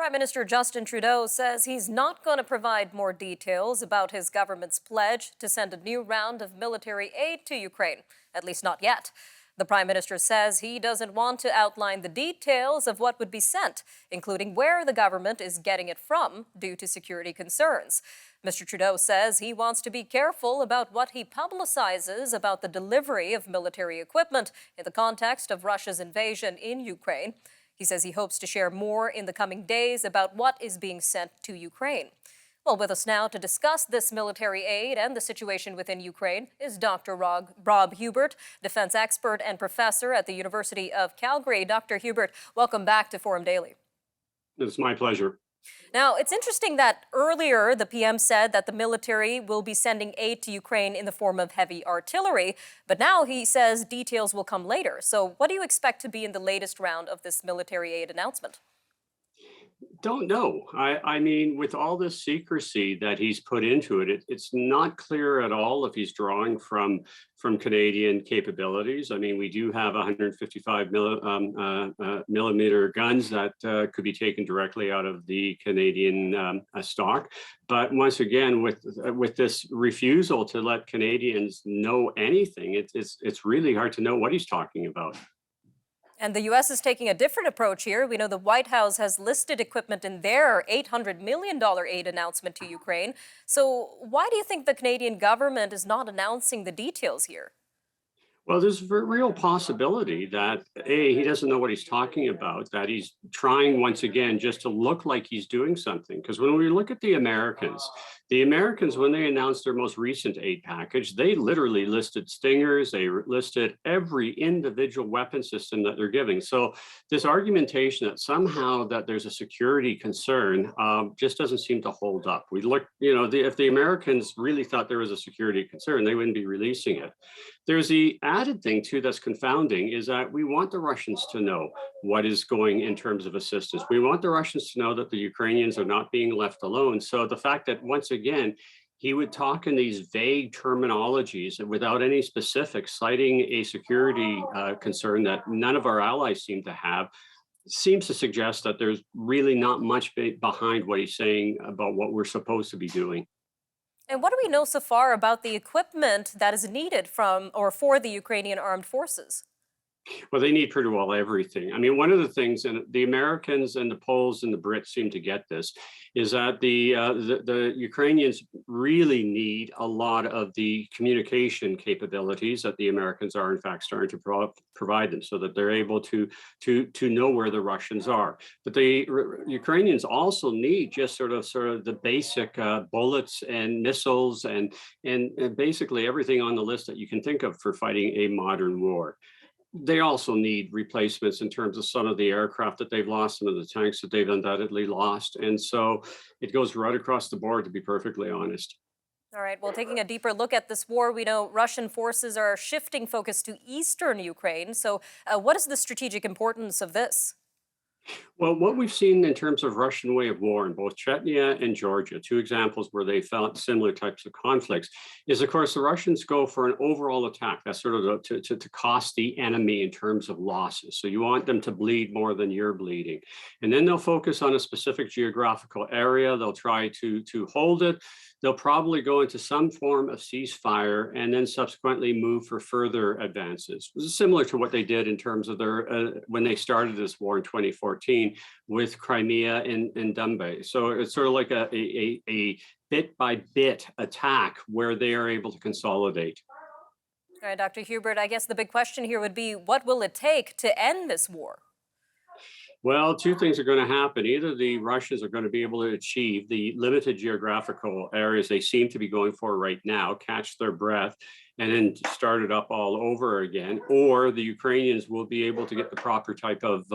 Prime Minister Justin Trudeau says he's not going to provide more details about his government's pledge to send a new round of military aid to Ukraine, at least not yet. The Prime Minister says he doesn't want to outline the details of what would be sent, including where the government is getting it from due to security concerns. Mr. Trudeau says he wants to be careful about what he publicizes about the delivery of military equipment in the context of Russia's invasion in Ukraine. He says he hopes to share more in the coming days about what is being sent to Ukraine. Well, with us now to discuss this military aid and the situation within Ukraine is Dr. Rob Huebert, defense expert and professor at the University of Calgary. Dr. Huebert, welcome back to Forum Daily. It's my pleasure. Now, it's interesting that earlier the PM said that the military will be sending aid to Ukraine in the form of heavy artillery, but now he says details will come later. So what do you expect to be in the latest round of this military aid announcement? Don't know. I mean, with all this secrecy that he's put into it, it's not clear at all if he's drawing from Canadian capabilities. I mean, we do have 155 millimeter guns that could be taken directly out of the Canadian stock. But once again, with this refusal to let Canadians know anything, it's really hard to know what he's talking about. And the U.S. is taking a different approach here. We know the White House has listed equipment in their $800 million aid announcement to Ukraine. So why do you think the Canadian government is not announcing the details here? Well, there's a real possibility that A, he doesn't know what he's talking about, that he's trying once again just to look like he's doing something. Because when we look at the Americans, when they announced their most recent aid package, they literally listed Stingers, they listed every individual weapon system that they're giving. So this argumentation that somehow that there's a security concern just doesn't seem to hold up. We look, if the Americans really thought there was a security concern, they wouldn't be releasing it. There's the added thing too that's confounding is that we want the Russians to know what is going in terms of assistance. We want the Russians to know that the Ukrainians are not being left alone. So the fact that once again, he would talk in these vague terminologies and without any specifics, citing a security concern that none of our allies seem to have, seems to suggest that there's really not much behind what he's saying about what we're supposed to be doing. And what do we know so far about the equipment that is needed from or for the Ukrainian armed forces? Well, they need pretty well everything. I mean, one of the things, and the Americans and the Poles and the Brits seem to get this, is that the Ukrainians really need a lot of the communication capabilities that the Americans are, in fact, starting to provide them, so that they're able to know where the Russians are. But the Ukrainians also need just sort of the basic bullets and missiles and basically everything on the list that you can think of for fighting a modern war. They also need replacements in terms of some of the aircraft that they've lost, some of the tanks that they've undoubtedly lost. And so it goes right across the board, to be perfectly honest. All right, well, taking a deeper look at this war, we know Russian forces are shifting focus to eastern Ukraine. So what is the strategic importance of this? Well, what we've seen in terms of Russian way of war in both Chechnya and Georgia, two examples where they felt similar types of conflicts, is of course the Russians go for an overall attack. That's sort of to cost the enemy in terms of losses. So you want them to bleed more than you're bleeding. And then they'll focus on a specific geographical area. They'll try to hold it. They'll probably go into some form of ceasefire and then subsequently move for further advances. This is similar to what they did in terms of their when they started this war in 2014 with Crimea and Donbass. So it's sort of like a bit by bit attack where they are able to consolidate. All right, Dr. Huebert, I guess the big question here would be, what will it take to end this war? Well, two things are going to happen. Either the Russians are going to be able to achieve the limited geographical areas they seem to be going for right now, catch their breath, and then start it up all over again, or the Ukrainians will be able to get the proper type of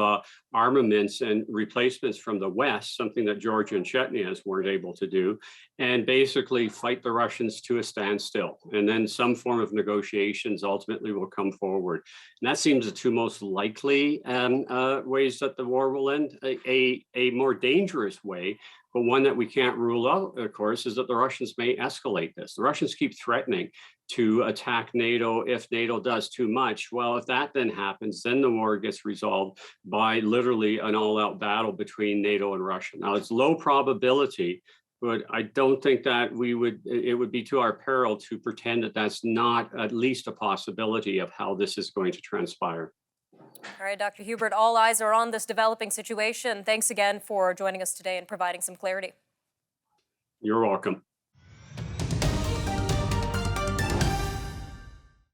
armaments and replacements from the West, something that Georgia and Chechnya weren't able to do, and basically fight the Russians to a standstill. And then some form of negotiations ultimately will come forward. And that seems the two most likely ways that the war will end. A more dangerous way, but one that we can't rule out, of course, is that the Russians may escalate this. The Russians keep threatening to attack NATO if NATO does too much. Well, if that then happens, then the war gets resolved by literally an all-out battle between NATO and Russia. Now, it's low probability, but I don't think that it would be to our peril to pretend that that's not at least a possibility of how this is going to transpire. All right, Dr. Huebert, all eyes are on this developing situation. Thanks again for joining us today and providing some clarity. You're welcome.